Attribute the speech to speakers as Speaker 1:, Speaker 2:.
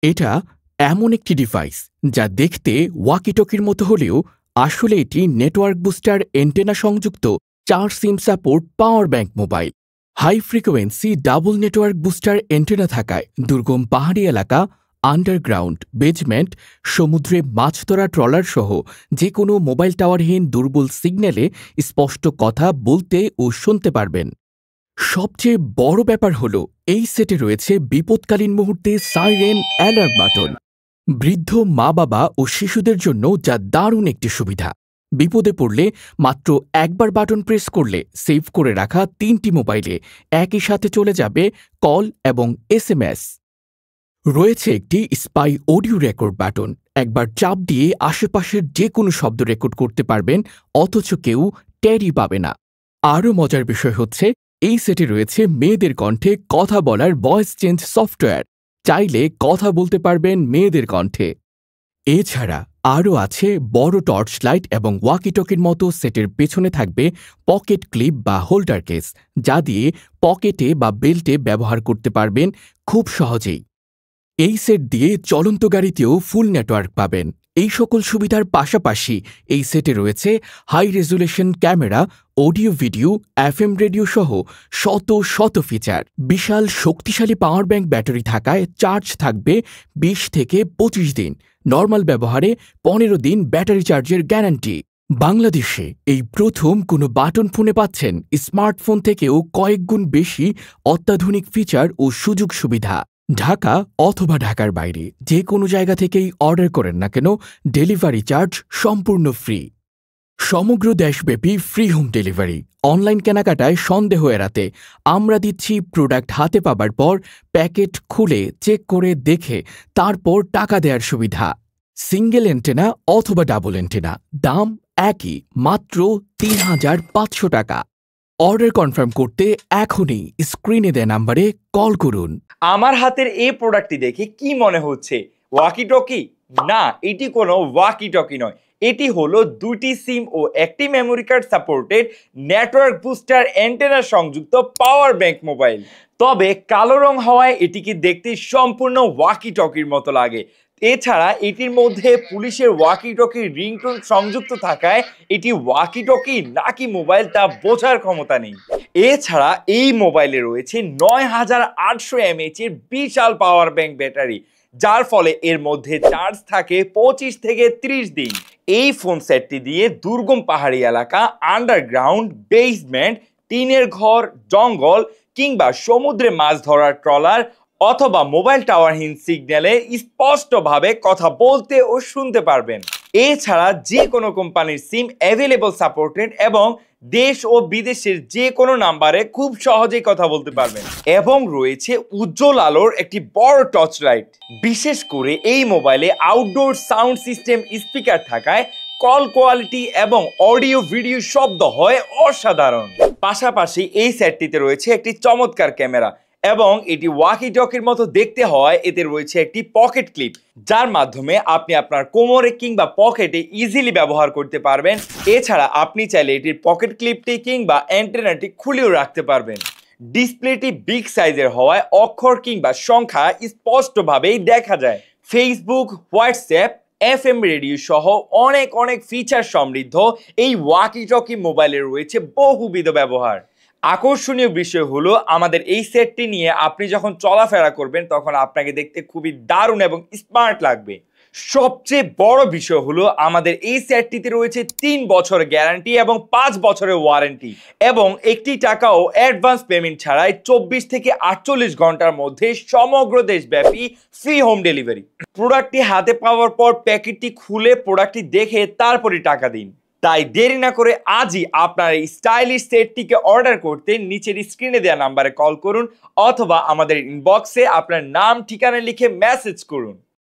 Speaker 1: এটা এমন একটি ডিভাইস যা দেখতে ওয়াকিটকির মতো হলেও আসলে এটি নেটওয়ার্ক বুস্টার এন্টেনা সংযুক্ত 4 SIM support power bank mobile. High frequency double network booster antenna থাকায় দুর্গম পাহাড়ি এলাকা, আন্ডারগ্রাউন্ড, বেজমেন্ট, সমুদ্রে মাছ ধরা ট্রলার সহ যে কোনো মোবাইল টাওয়ারহীন দুর্বল সিগন্যালে স্পষ্ট কথা বলতে ও শুনতে পারবেন। সবচেয়ে বড় ব্যাপার হলো এই সেটে রয়েছে বিপদকালীন মুহূর্তে সাইরেন অ্যালার্ম বাটন। বৃদ্ধ মা-বাবা ও শিশুদের জন্য যা দারুণ একটি সুবিধা। বিপদে পড়লে মাত্র একবার বাটন প্রেস করলে সেভ করে রাখা 3টি মোবাইলে একই সাথে চলে যাবে কল এবং এসএমএস। রয়েছে একটি স্পাই অডিও রেকর্ড বাটন। একবার চাপ দিয়ে আশেপাশের যে কোনো শব্দ রেকর্ড করতে পারবেন, অথচ কেউ টেরই পাবে না। আরও মজার বিষয় হচ্ছে এই সেটে রয়েছে মেয়েদের কণ্ঠে কথা বলার ভয়েস চেঞ্জ সফটওয়্যার। চাইলে কথা বলতে পারবেন মেয়েদের কণ্ঠে। এছাড়া আরও আছে বড় টর্চ লাইট এবং ওয়াকিটকির মতো সেটের পেছনে থাকবে পকেট ক্লিপ বা হোল্ডার কেস, যা দিয়ে পকেটে বা বেল্টে ব্যবহার করতে পারবেন খুব সহজেই। এই সেট দিয়ে চলন্ত গাড়িতেও ফুল নেটওয়ার্ক পাবেন। এই সকল সুবিধার পাশাপাশি এই সেটে রয়েছে high resolution camera, audio video, FM radio সহ শত শত ফিচার। বিশাল শক্তিশালী পাওয়ার ব্যাংক ব্যাটারি থাকায় চার্জ থাকবে 20 থেকে 25 দিন। নর্মাল ব্যবহারে 15 দিন ব্যাটারি চার্জের গ্যারান্টি। বাংলাদেশে এই প্রথম কোনো বাটন ফোনে পাচ্ছেন স্মার্টফোন থেকেও কয়েক গুণ বেশি অত্যাধুনিক ফিচার ও সুযোগ সুবিধা। ঢাকা অথবা ঢাকার বাইরে যে কোনো জায়গা থেকেই অর্ডার করেন না কেন, ডেলিভারি চার্জ সম্পূর্ণ ফ্রি। সমগ্র দেশব্যাপী ফ্রি হোম ডেলিভারি। অনলাইন কেনাকাটায় সন্দেহ এড়াতে আমরা দিচ্ছি প্রোডাক্ট হাতে পাবার পর প্যাকেট খুলে চেক করে দেখে তারপর টাকা দেওয়ার সুবিধা। সিঙ্গেল এন্টেনা অথবা ডাবল এন্টেনা, দাম একই, মাত্র ৩,৫০০ টাকা। অর্ডার কনফার্ম করতে এখনই স্ক্রিনে দেয়া নাম্বারে কল করুন।
Speaker 2: আমার হাতের এই প্রোডাক্টটি দেখে কি মনে হচ্ছে? Walkie talkie? না, এটি কোনো ওয়াকি টকি নয়। এটি হলো 2টি সিম ও একটি memory card supported network booster antenna সংযুক্ত পাওয়ার ব্যাংক মোবাইল। তবে কালো রং হওয়ায় এটিকে দেখতে সম্পূর্ণ ওয়াকি টকির মতো লাগে। এছাড়া এটির মধ্যে পুলিশের ওয়াকি টকির রিংটোন সংযুক্ত থাকায় এটি ওয়াকি টকি নাকি মোবাইল তা বোঝার ক্ষমতা নেই। এছাড়া এই মোবাইলে রয়েছে ৯,৮০০ mAh এর বিশাল পাওয়ার ব্যাংক ব্যাটারি, যার ফলে এর মধ্যে চার্জ থাকে 25 থেকে 30 দিন। এই ফোন সেটটি দিয়ে দুর্গম পাহাড়ি এলাকা, আন্ডারগ্রাউন্ড, বেসমেন্ট, টিনের ঘর, জঙ্গল কিংবা সমুদ্রে মাছ ধরার ট্রলার অথবা মোবাইল টাওয়ারহীন সিগন্যালে স্পষ্টভাবে কথা বলতে ও শুনতে পারবেন। এছাড়া যে কোনো কোম্পানির সিম অ্যাভেলেবল সাপোর্টেড এবং দেশ ও বিদেশের যে কোনো নাম্বারে খুব সহজেই কথা বলতে পারবেন। এবং রয়েছে উজ্জ্বল আলোর একটি বড় টর্চ লাইট। বিশেষ করে এই মোবাইলে আউটডোর সাউন্ড সিস্টেম স্পিকার থাকায় কল কোয়ালিটি এবং অডিও ভিডিও শব্দ হয় অসাধারণ। পাশাপাশি এই সেটটিতে রয়েছে একটি চমৎকার ক্যামেরা এবং এটি ওয়াকি টকির মতো দেখতে হওয়ায় এতে রয়েছে একটি পকেট ক্লিপ, যার মাধ্যমে আপনি আপনার কোমরে কিংবা পকেটে ইজিলি ব্যবহার করতে পারবেন। এছাড়া আপনি চাইলে এটির পকেট ক্লিপটি কিংবা অ্যান্টেনাটি খুলেও রাখতে পারবেন। ডিসপ্লেটি বিগ সাইজের হওয়ায় অক্ষর কিংবা সংখ্যা স্পষ্টভাবেই দেখা যায়। ফেসবুক, হোয়াটসঅ্যাপ, এফএম রেডিও সহ অনেক ফিচার সমৃদ্ধ এই ওয়াকি টকি মোবাইলে রয়েছে বহুবিধ ব্যবহার। আকর্ষণীয় বিষয় হলো আমাদের এই সেটটি নিয়ে আপনি যখন চলাফেরা করবেন তখন আপনাকে দেখতে খুবই দারুণ এবং স্মার্ট লাগবে। সবচেয়ে বড় বিষয় হলো আমাদের এই সেটটিতে রয়েছে 3 বছর গ্যারান্টি এবং 5 বছরের ওয়ারেন্টি এবং 1 টাকাও অ্যাডভান্স পেমেন্ট ছাড়াই 24 থেকে 48 ঘন্টার মধ্যে সমগ্র দেশব্যাপী ফ্রি হোম ডেলিভারি। প্রোডাক্টটি হাতে পাওয়ার পর প্যাকেটটি খুলে প্রোডাক্টটি দেখে তারপরই টাকা দিন। তাই দেরি না করে আজই আপনার এই স্টাইলিশ সেটটিকে অর্ডার করতে নিচের স্ক্রিনে দেওয়া নাম্বারে কল করুন অথবা আমাদের ইনবক্সে আপনার নাম ঠিকানা লিখে মেসেজ করুন।